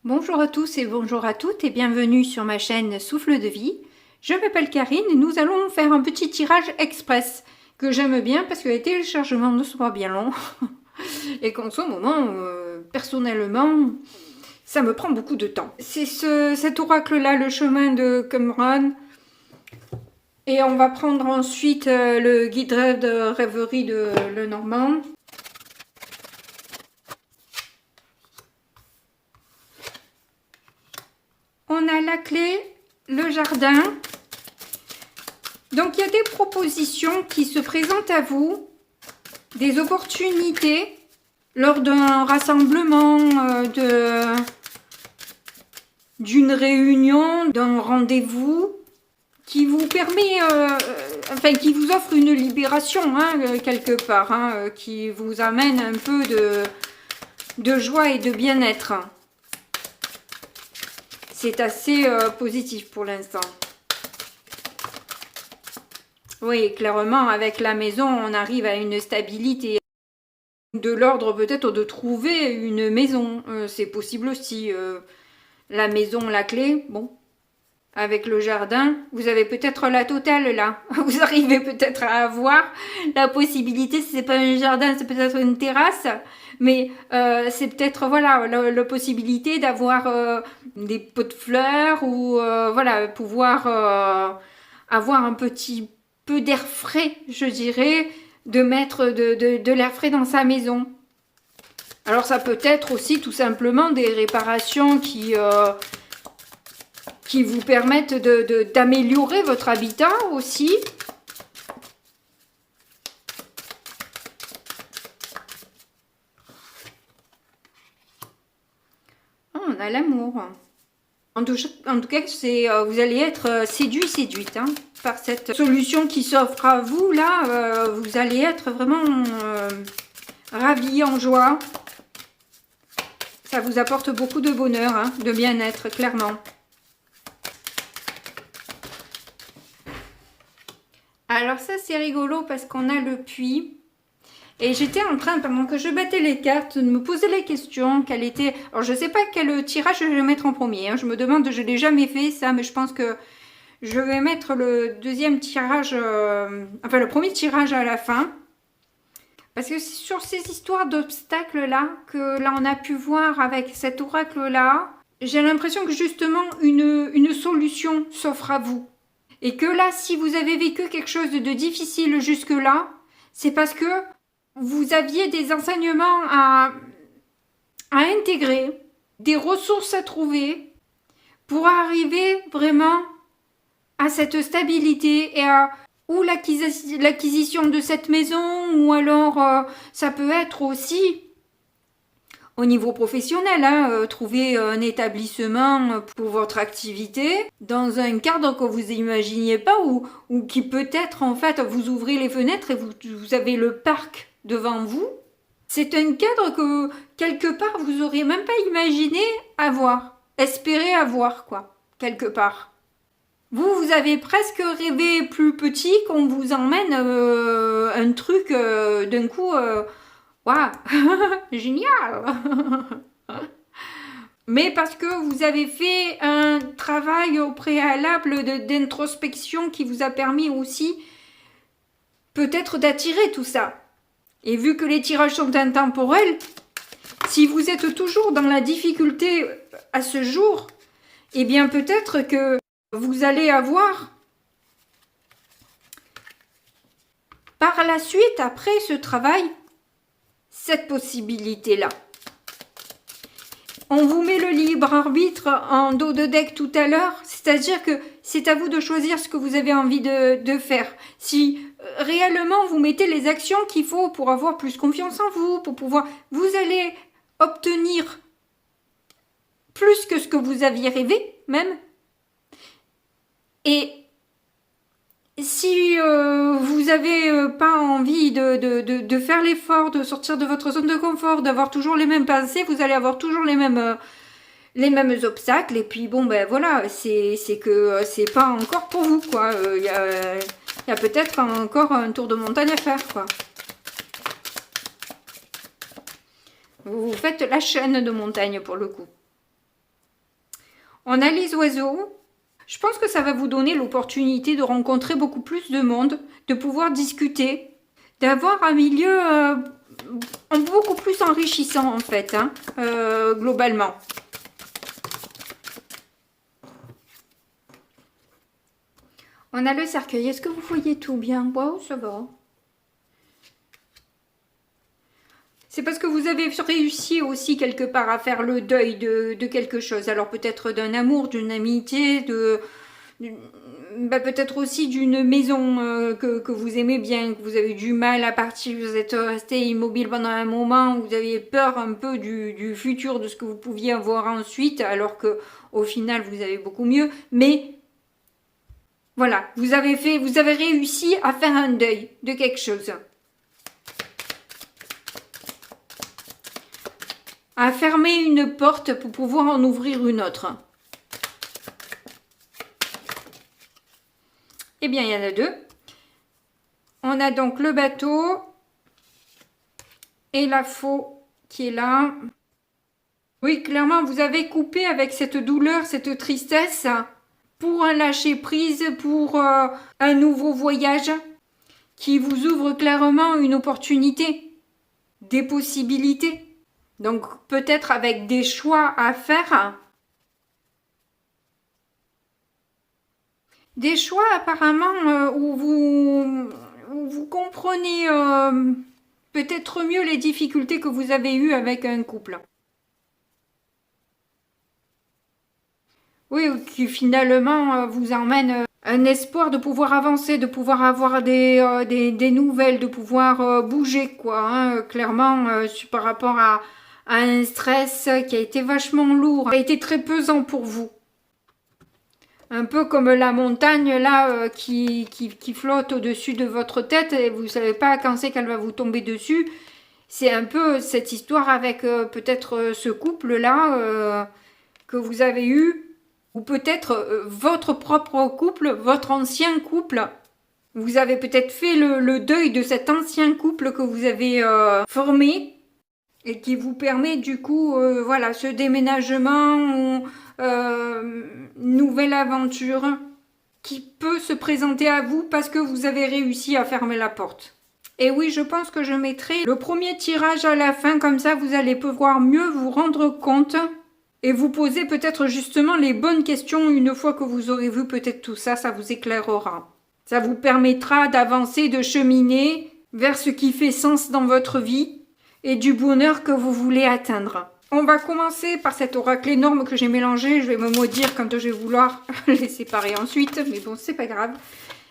Bonjour à tous et bonjour à toutes et bienvenue sur ma chaîne Souffle de Vie. Je m'appelle Karine et nous allons faire un petit tirage express que j'aime bien parce que les téléchargements ne sont pas bien longs et qu'en ce moment, personnellement, ça me prend beaucoup de temps. C'est cet oracle-là, le chemin de Qumran. Et on va prendre ensuite le guide de rêverie de Lenormand. On a la clé, le jardin. Donc il y a des propositions qui se présentent à vous, des opportunités lors d'un rassemblement, d'une réunion, d'un rendez-vous qui vous permet, qui vous offre une libération quelque part, qui vous amène un peu de joie et de bien-être. C'est assez positif pour l'instant. Oui, clairement, avec la maison, on arrive à une stabilité. De l'ordre peut-être de trouver une maison. C'est possible aussi. La maison, la clé, bon. Avec le jardin, vous avez peut-être la totale là. Vous arrivez peut-être à avoir la possibilité, si c'est pas un jardin, c'est peut-être une terrasse. Mais c'est peut-être voilà la possibilité d'avoir des pots de fleurs ou voilà pouvoir avoir un petit peu d'air frais, je dirais, de mettre de l'air frais dans sa maison. Alors ça peut être aussi tout simplement des réparations qui vous permettent d'améliorer votre habitat aussi. Oh, on a l'amour. En tout cas, vous allez être séduit, séduite par cette solution qui s'offre à vous. Là, vous allez être vraiment ravi, en joie. Ça vous apporte beaucoup de bonheur, de bien-être, clairement. Alors ça, c'est rigolo parce qu'on a le puits. Et j'étais en train, pendant que je battais les cartes, de me poser la question quelle était... Alors, je ne sais pas quel tirage je vais mettre en premier. Je me demande, je ne l'ai jamais fait, ça, mais je pense que je vais mettre le deuxième tirage... enfin, le premier tirage à la fin. Parce que c'est sur ces histoires d'obstacles-là, que là, on a pu voir avec cet oracle-là, j'ai l'impression que justement, une solution s'offre à vous. Et que là, si vous avez vécu quelque chose de difficile jusque-là, c'est parce que vous aviez des enseignements à intégrer, des ressources à trouver pour arriver vraiment à cette stabilité et à ou l'acquisition de cette maison ou alors ça peut être aussi au niveau professionnel, trouver un établissement pour votre activité dans un cadre que vous n'imaginiez pas ou qui peut-être en fait vous ouvrez les fenêtres et vous avez le parc devant vous. C'est un cadre que quelque part vous auriez même pas imaginé avoir, espéré avoir quoi, quelque part. Vous avez presque rêvé plus petit qu'on vous emmène un truc d'un coup... Waouh, génial. Mais parce que vous avez fait un travail au préalable d'introspection qui vous a permis aussi peut-être d'attirer tout ça. Et vu que les tirages sont intemporels, si vous êtes toujours dans la difficulté à ce jour, eh bien peut-être que vous allez avoir par la suite, après ce travail, cette possibilité-là. On vous met le libre arbitre en dos de deck tout à l'heure, c'est-à-dire que c'est à vous de choisir ce que vous avez envie de faire. Si réellement vous mettez les actions qu'il faut pour avoir plus confiance en vous, pour pouvoir, vous allez obtenir plus que ce que vous aviez rêvé même. Et si vous n'avez pas envie de faire l'effort, de sortir de votre zone de confort, d'avoir toujours les mêmes pensées, vous allez avoir toujours les mêmes obstacles. Et puis bon, ben voilà, c'est que c'est pas encore pour vous, quoi. Il y a peut-être encore un tour de montagne à faire, quoi. Vous faites la chaîne de montagne pour le coup. On a les oiseaux. Je pense que ça va vous donner l'opportunité de rencontrer beaucoup plus de monde, de pouvoir discuter, d'avoir un milieu beaucoup plus enrichissant en fait, hein, globalement. On a le cercueil. Est-ce que vous voyez tout bien? Waouh, ça va. C'est parce que vous avez réussi aussi quelque part à faire le deuil de quelque chose. Alors peut-être d'un amour, d'une amitié, peut-être aussi d'une maison que vous aimez bien, que vous avez eu du mal à partir, vous êtes resté immobile pendant un moment, vous aviez peur un peu du futur, de ce que vous pouviez avoir ensuite, alors que au final vous avez beaucoup mieux. Mais voilà, vous avez réussi à faire un deuil de quelque chose. À fermer une porte pour pouvoir en ouvrir une autre. Eh bien, il y en a deux. On a donc le bateau et la faux qui est là. Oui, clairement, vous avez coupé avec cette douleur, cette tristesse pour un lâcher-prise, pour un nouveau voyage qui vous ouvre clairement une opportunité, des possibilités. Donc peut-être avec des choix à faire. Des choix apparemment où vous comprenez peut-être mieux les difficultés que vous avez eues avec un couple. Oui, qui finalement vous emmène un espoir de pouvoir avancer, de pouvoir avoir des nouvelles, de pouvoir bouger, quoi. Hein, clairement, par rapport à un stress qui a été vachement lourd, qui a été très pesant pour vous. Un peu comme la montagne là qui flotte au-dessus de votre tête et vous ne savez pas quand c'est qu'elle va vous tomber dessus. C'est un peu cette histoire avec peut-être ce couple-là que vous avez eu, ou peut-être votre propre couple, votre ancien couple. Vous avez peut-être fait le deuil de cet ancien couple que vous avez formé et qui vous permet du coup, voilà, ce déménagement ou nouvelle aventure qui peut se présenter à vous parce que vous avez réussi à fermer la porte. Et oui, je pense que je mettrai le premier tirage à la fin, comme ça vous allez pouvoir mieux vous rendre compte et vous poser peut-être justement les bonnes questions une fois que vous aurez vu peut-être tout ça, ça vous éclairera. Ça vous permettra d'avancer, de cheminer vers ce qui fait sens dans votre vie et du bonheur que vous voulez atteindre. On va commencer par cet oracle énorme que j'ai mélangé. Je vais me maudire quand je vais vouloir les séparer ensuite, mais bon, c'est pas grave.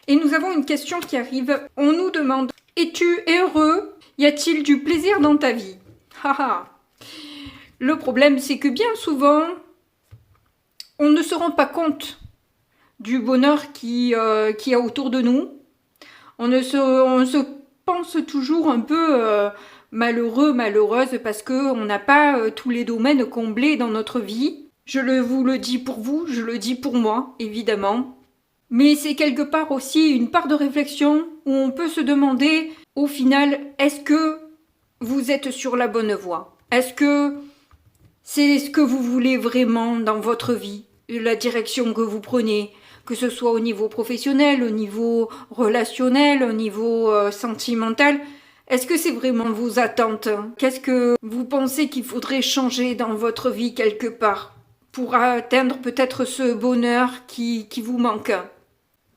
Et nous avons une question qui arrive. On nous demande: es-tu heureux? Y a-t-il du plaisir dans ta vie? Haha. Le problème, c'est que bien souvent, on ne se rend pas compte du bonheur qu'il y a autour de nous. On se pense toujours un peu malheureux, malheureuse, parce qu'on n'a pas tous les domaines comblés dans notre vie. Vous le dis pour vous, je le dis pour moi, évidemment. Mais c'est quelque part aussi une part de réflexion où on peut se demander, au final, est-ce que vous êtes sur la bonne voie? Est-ce que c'est ce que vous voulez vraiment dans votre vie? La direction que vous prenez, que ce soit au niveau professionnel, au niveau relationnel, au niveau sentimental. Est-ce que c'est vraiment vos attentes? Qu'est-ce que vous pensez qu'il faudrait changer dans votre vie quelque part pour atteindre peut-être ce bonheur qui vous manque?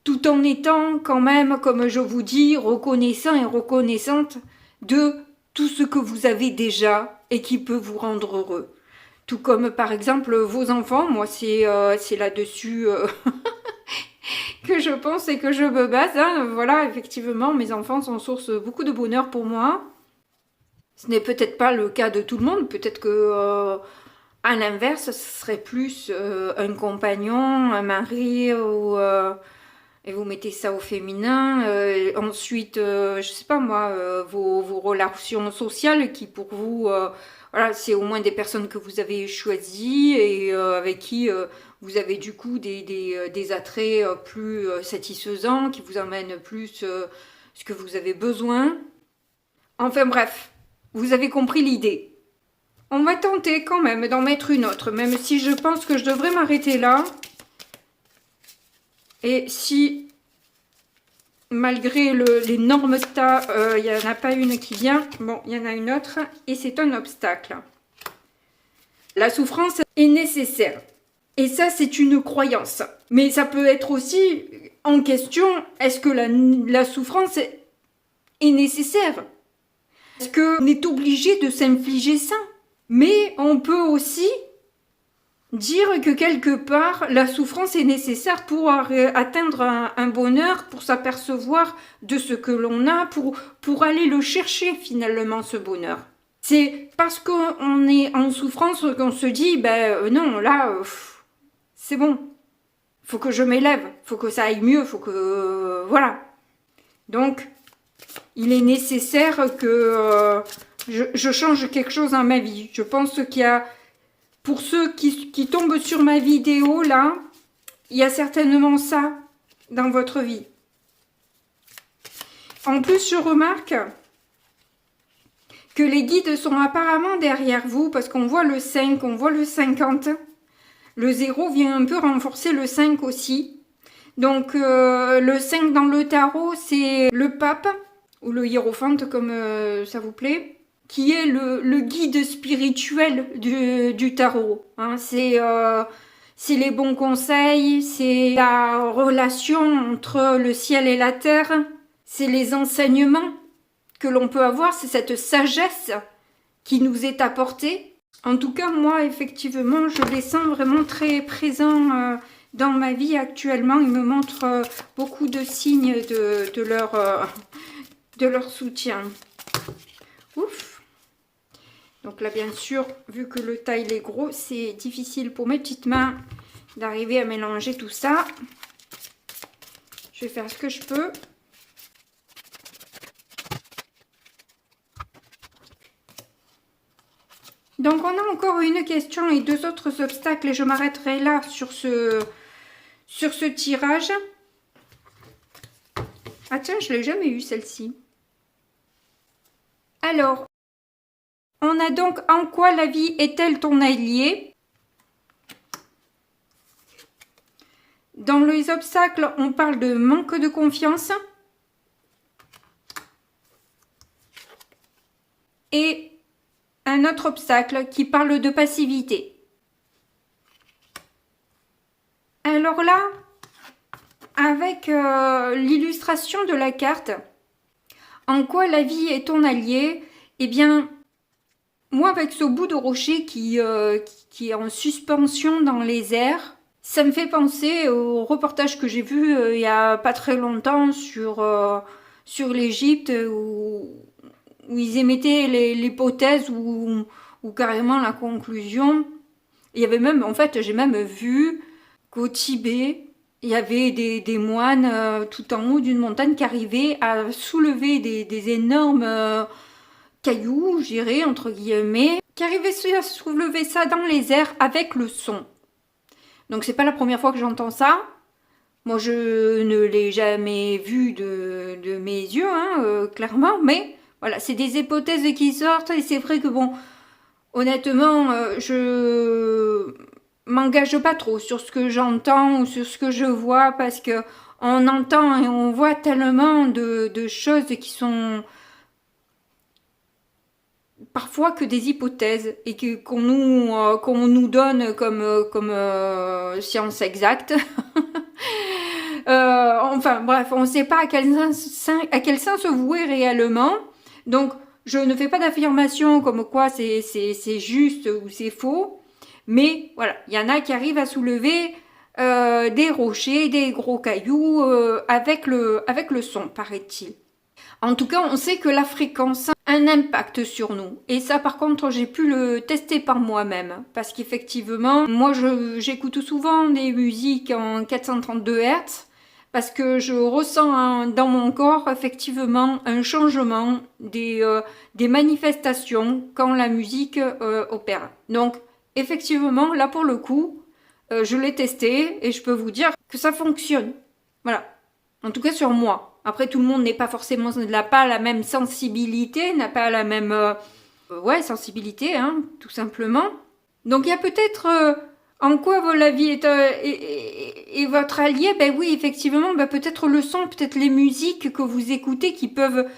Tout en étant quand même, comme je vous dis, reconnaissant et reconnaissante de tout ce que vous avez déjà et qui peut vous rendre heureux. Tout comme par exemple vos enfants, moi c'est là-dessus que je pense et que je me base. Hein. Voilà, effectivement, mes enfants sont source beaucoup de bonheur pour moi. Ce n'est peut-être pas le cas de tout le monde, peut-être que à l'inverse, ce serait plus un compagnon, un mari, ou et vous mettez ça au féminin. Ensuite, je sais pas moi, vos relations sociales qui pour vous, voilà, c'est au moins des personnes que vous avez choisies et avec qui vous avez du coup des attraits plus satisfaisants, qui vous amènent plus ce que vous avez besoin. Enfin bref, vous avez compris l'idée. On va tenter quand même d'en mettre une autre, même si je pense que je devrais m'arrêter là. Et si, malgré l'énorme tas, il n'y en a pas une qui vient, bon, il y en a une autre, et c'est un obstacle. La souffrance est nécessaire. Et ça, c'est une croyance. Mais ça peut être aussi en question, est-ce que la souffrance est nécessaire? Est-ce qu'on est obligé de s'infliger ça? Mais on peut aussi dire que quelque part, la souffrance est nécessaire pour atteindre un bonheur, pour s'apercevoir de ce que l'on a, pour aller le chercher finalement, ce bonheur. C'est parce qu'on est en souffrance qu'on se dit, ben non, là, c'est bon. Faut que je m'élève, faut que ça aille mieux, faut que... voilà. Donc, il est nécessaire que je change quelque chose dans ma vie. Je pense qu'il y a... Pour ceux qui tombent sur ma vidéo, là, il y a certainement ça dans votre vie. En plus, je remarque que les guides sont apparemment derrière vous, parce qu'on voit le 5, on voit le 50. Le 0 vient un peu renforcer le 5 aussi. Donc, le 5 dans le tarot, c'est le pape, ou le hiérophante, comme ça vous plaît, qui est le guide spirituel du tarot. Hein. C'est les bons conseils, c'est la relation entre le ciel et la terre, c'est les enseignements que l'on peut avoir, c'est cette sagesse qui nous est apportée. En tout cas, moi, effectivement, je les sens vraiment très présents dans ma vie actuellement. Ils me montrent beaucoup de signes de leur soutien. Ouf! Donc là, bien sûr, vu que le taille est gros, c'est difficile pour mes petites mains d'arriver à mélanger tout ça. Je vais faire ce que je peux. Donc, on a encore une question et 2 autres obstacles et je m'arrêterai là sur ce tirage. Ah tiens, je ne l'ai jamais eu celle-ci. Alors, on a donc en quoi la vie est-elle ton allié? Dans les obstacles, on parle de manque de confiance. Et un autre obstacle qui parle de passivité. Alors là, avec l'illustration de la carte, en quoi la vie est ton allié? Eh bien, moi avec ce bout de rocher qui est en suspension dans les airs, ça me fait penser au reportage que j'ai vu il y a pas très longtemps sur l'Égypte où ils émettaient l'hypothèse ou carrément la conclusion. Il y avait même, en fait, j'ai même vu qu'au Tibet, il y avait des moines tout en haut d'une montagne qui arrivaient à soulever des énormes cailloux, je dirais, entre guillemets, qui arrivaient à soulever ça dans les airs avec le son. Donc c'est pas la première fois que j'entends ça. Moi, je ne l'ai jamais vu de mes yeux, hein, clairement, mais... Voilà, c'est des hypothèses qui sortent et c'est vrai que bon, honnêtement, je m'engage pas trop sur ce que j'entends ou sur ce que je vois parce que on entend et on voit tellement de choses qui sont parfois que des hypothèses et qu'on nous donne comme science exacte. Enfin bref, on ne sait pas à quel sens se vouer réellement. Donc, je ne fais pas d'affirmation comme quoi c'est juste ou c'est faux. Mais voilà, il y en a qui arrivent à soulever des rochers, des gros cailloux avec le son, paraît-il. En tout cas, on sait que la fréquence a un impact sur nous. Et ça, par contre, j'ai pu le tester par moi-même. Parce qu'effectivement, moi, j'écoute souvent des musiques en 432 Hz. Parce que je ressens dans mon corps, effectivement, un changement des manifestations quand la musique opère. Donc, effectivement, là, pour le coup, je l'ai testé et je peux vous dire que ça fonctionne. Voilà. En tout cas, sur moi. Après, tout le monde n'est pas forcément, n'a pas la même sensibilité, n'a pas la même ouais, sensibilité, hein, tout simplement. Donc il y a peut-être en quoi la vie est votre allié. Ben oui, effectivement, ben peut-être le son, peut-être les musiques que vous écoutez qui peuvent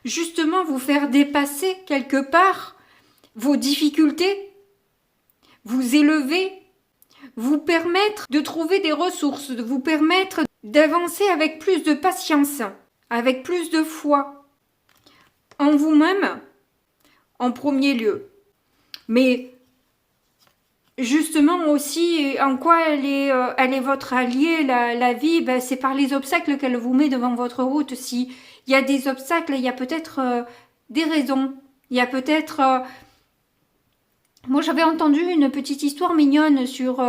justement vous faire dépasser quelque part vos difficultés, vous élever, vous permettre de trouver des ressources, de vous permettre d'avancer avec plus de patience, avec plus de foi en vous-même en premier lieu. Mais justement aussi, en quoi elle est votre alliée, la vie, ben, c'est par les obstacles qu'elle vous met devant votre route. S'il y a des obstacles, il y a peut-être des raisons. Il y a peut-être... Moi, j'avais entendu une petite histoire mignonne sur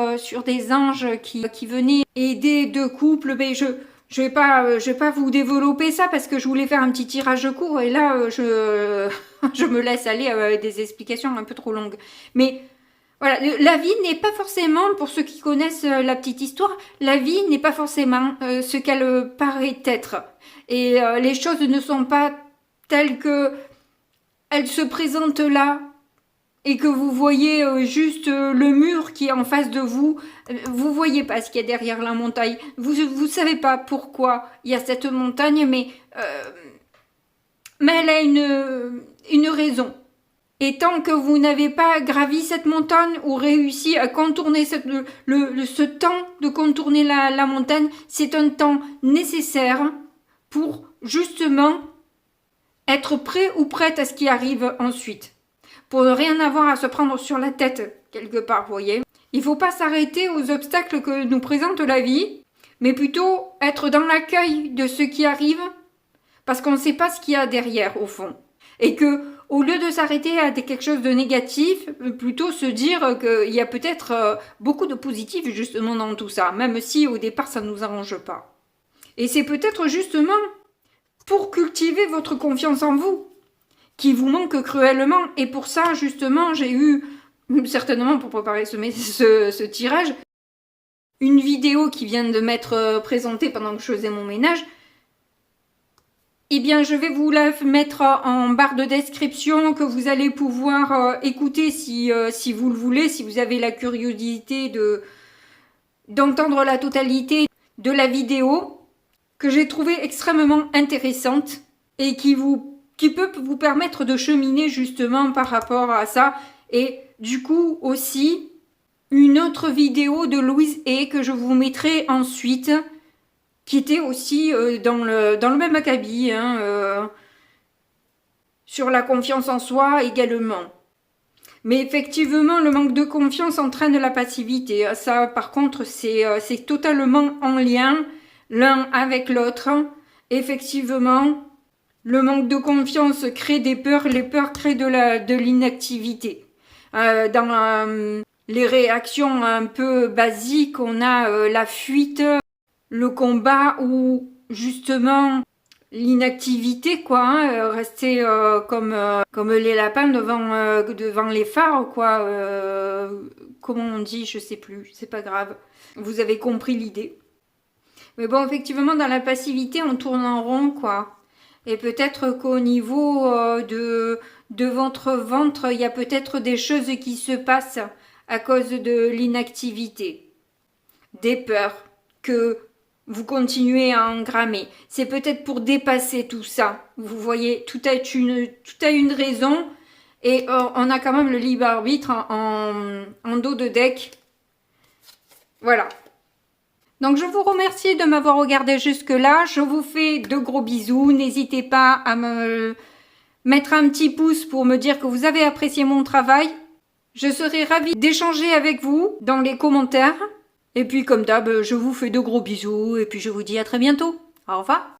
des anges qui venaient aider deux couples. Mais je vais pas vous développer ça parce que je voulais faire un petit tirage court et là, je me laisse aller avec des explications un peu trop longues. Mais voilà, la vie n'est pas forcément, pour ceux qui connaissent la petite histoire, la vie n'est pas forcément ce qu'elle paraît être. Et les choses ne sont pas telles que elles se présentent là. Et que vous voyez juste le mur qui est en face de vous, vous voyez pas ce qu'il y a derrière la montagne. Vous savez pas pourquoi il y a cette montagne, mais elle a une raison. Et tant que vous n'avez pas gravi cette montagne ou réussi à contourner ce temps de contourner la montagne, c'est un temps nécessaire pour justement être prêt ou prête à ce qui arrive ensuite. Pour ne rien avoir à se prendre sur la tête, quelque part, vous voyez. Il ne faut pas s'arrêter aux obstacles que nous présente la vie, mais plutôt être dans l'accueil de ce qui arrive, parce qu'on ne sait pas ce qu'il y a derrière, au fond. Et que, au lieu de s'arrêter à quelque chose de négatif, plutôt se dire qu'il y a peut-être beaucoup de positif, justement, dans tout ça, même si, au départ, ça ne nous arrange pas. Et c'est peut-être, justement, pour cultiver votre confiance en vous, qui vous manque cruellement. Et pour ça, justement, j'ai eu, certainement pour préparer ce tirage, une vidéo qui vient de m'être présentée pendant que je faisais mon ménage. Eh bien, je vais vous la mettre en barre de description, que vous allez pouvoir écouter si vous le voulez, si vous avez la curiosité d'entendre la totalité de la vidéo, que j'ai trouvée extrêmement intéressante et qui peut vous permettre de cheminer justement par rapport à ça. Et du coup aussi, une autre vidéo de Louise Hay que je vous mettrai ensuite, qui était aussi dans le même acabit, sur la confiance en soi également. Mais effectivement, le manque de confiance entraîne la passivité. Ça, par contre, c'est totalement en lien l'un avec l'autre. Effectivement, le manque de confiance crée des peurs, les peurs créent de l'inactivité. Dans les réactions un peu basiques, on a la fuite, le combat ou justement l'inactivité, quoi. Rester comme les lapins devant les phares, quoi. Comment on dit, je sais plus, c'est pas grave. Vous avez compris l'idée. Mais bon, effectivement, dans la passivité, on tourne en rond, quoi. Et peut-être qu'au niveau de votre ventre, il y a peut-être des choses qui se passent à cause de l'inactivité. Des peurs que vous continuez à engrammer. C'est peut-être pour dépasser tout ça. Vous voyez, tout a une raison. Et on a quand même le libre arbitre en dos de deck. Voilà. Donc je vous remercie de m'avoir regardé jusque-là. Je vous fais de gros bisous. N'hésitez pas à me mettre un petit pouce pour me dire que vous avez apprécié mon travail. Je serai ravie d'échanger avec vous dans les commentaires. Et puis comme d'hab, je vous fais de gros bisous et puis je vous dis à très bientôt. Au revoir.